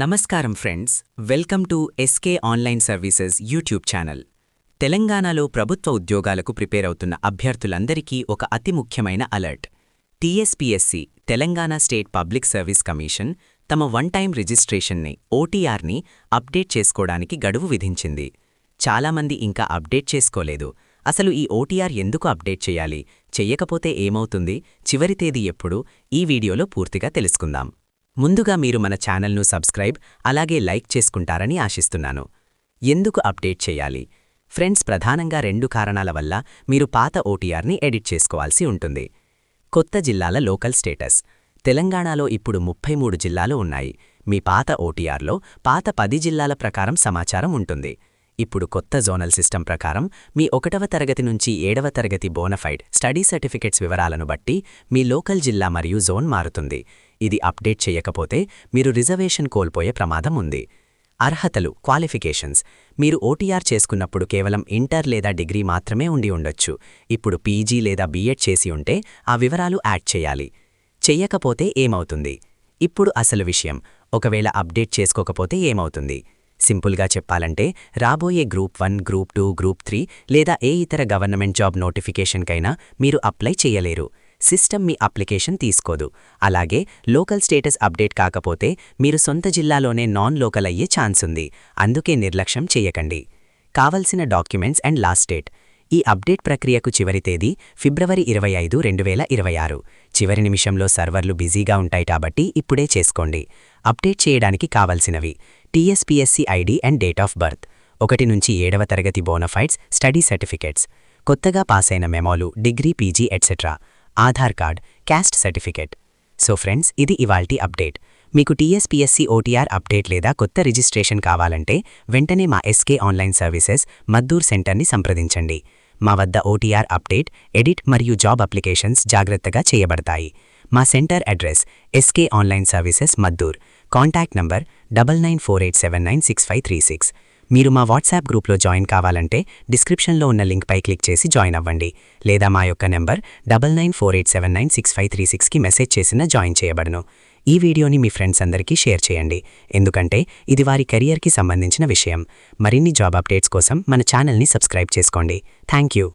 నమస్కారం friends, welcome to SK online services YouTube channel. తెలంగాణలో ప్రభుత్వ ఉద్యోగాలకు ప్రిపేర్ అవుతున్న అభ్యర్థులందరికీ ఒక అతి ముఖ్యమైన alert. TSPSC Telangana state public service commission తమ వన్ టైం రిజిస్ట్రేషన్ని ఓటీఆర్ని అప్డేట్ చేసుకోవడానికి గడువు విధించింది. చాలామంది ఇంకా అప్డేట్ చేసుకోలేదు. అసలు ఈ ఓటీఆర్ ఎందుకు అప్డేట్ చేయాలి, చెయ్యకపోతే ఏమవుతుంది, చివరి తేదీ ఎప్పుడు, ఈ వీడియోలో పూర్తిగా తెలుసుకుందాం. ముందుగా మీరు మన ఛానల్ను సబ్స్క్రైబ్ అలాగే లైక్ చేసుకుంటారని ఆశిస్తున్నాను. ఎందుకు అప్డేట్ చేయాలి? ఫ్రెండ్స్, ప్రధానంగా 2 కారణాల వల్ల మీరు పాత ఓటీఆర్ని ఎడిట్ చేసుకోవాల్సి ఉంటుంది. కొత్త జిల్లాల లోకల్ స్టేటస్. తెలంగాణలో ఇప్పుడు 33 జిల్లాలు ఉన్నాయి. మీ పాత ఓటీఆర్లో పాత 10 జిల్లాల ప్రకారం సమాచారం ఉంటుంది. ఇప్పుడు కొత్త జోనల్ సిస్టమ్ ప్రకారం మీ 1వ తరగతి నుంచి 7వ తరగతి బోనఫైడ్ స్టడీ సర్టిఫికెట్స్ వివరాలను బట్టి మీ లోకల్ జిల్లా మరియు జోన్ మారుతుంది. ఇది అప్డేట్ చేయకపోతే మీరు రిజర్వేషన్ కోల్పోయే ప్రమాదం ఉంది. అర్హతలు, క్వాలిఫికేషన్స్. మీరు ఓటీఆర్ చేసుకున్నప్పుడు కేవలం ఇంటర్ లేదా డిగ్రీ మాత్రమే ఉండి ఉండొచ్చు. ఇప్పుడు పీజీ లేదా బీఎడ్ చేసి ఉంటే ఆ వివరాలు యాడ్ చేయాలి. చెయ్యకపోతే ఏమవుతుంది? ఇప్పుడు అసలు విషయం. ఒకవేళ అప్డేట్ చేసుకోకపోతే ఏమవుతుంది? సింపుల్గా చెప్పాలంటే రాబోయే గ్రూప్ 1, గ్రూప్ 2, గ్రూప్ 3 లేదా ఏ ఇతర గవర్నమెంట్ జాబ్ నోటిఫికేషన్కైనా మీరు అప్లై చేయలేరు. సిస్టమ్ మీ అప్లికేషన్ తీసుకోదు. అలాగే లోకల్ స్టేటస్ అప్డేట్ కాకపోతే మీరు సొంత జిల్లాలోనే నాన్ లోకల్ అయ్యే ఛాన్స్ ఉంది. అందుకే నిర్లక్ష్యం చేయకండి. కావలసిన డాక్యుమెంట్స్ అండ్ లాస్ట్ డేట్. ఈ అప్డేట్ ప్రక్రియకు చివరి తేదీ ఫిబ్రవరి 25, 2026. చివరి నిమిషంలో సర్వర్లు బిజీగా ఉంటాయి కాబట్టి ఇప్పుడే చేసుకోండి. అప్డేట్ చేయడానికి కావలసినవి: TSPSC ID and date of birth, 1 నుంచి 7వ తరగతి బోనఫైడ్స్ స్టడీ సర్టిఫికెట్స్, కొత్తగా పాసైన మెమోలు, degree, PG etcetera, Aadhaar card, caste certificate. So friends, ఇది ఇవాల్టి అప్డేట్. మీకు టీఎస్పీఎస్సీ ఓటీఆర్ అప్డేట్ లేదా కొత్త రిజిస్ట్రేషన్ కావాలంటే వెంటనే మా ఎస్కే ఆన్లైన్ సర్వీసెస్ మద్దూర్ సెంటర్ని సంప్రదించండి. మా వద్ద ఓటీఆర్ అప్డేట్, ఎడిట్ మరియు జాబ్ అప్లికేషన్స్ జాగ్రత్తగా చేయబడతాయి. మా centre address SK online services Maddur. Contact number 9948796536. మీరు మా వాట్సాప్ గ్రూప్లో జాయిన్ కావాలంటే డిస్క్రిప్షన్లో ఉన్న లింక్పై క్లిక్ చేసి జాయిన్ అవ్వండి. లేదా మా యొక్క నెంబర్ 9948796536కి మెసేజ్ చేసినా జాయిన్ చేయబడును. ఈ వీడియోని మీ ఫ్రెండ్స్ అందరికీ షేర్ చేయండి, ఎందుకంటే ఇది వారి కెరియర్కి సంబంధించిన విషయం. మరిన్ని జాబ్ అప్డేట్స్ కోసం మన ఛానల్ని సబ్స్క్రైబ్ చేసుకోండి. Thank you.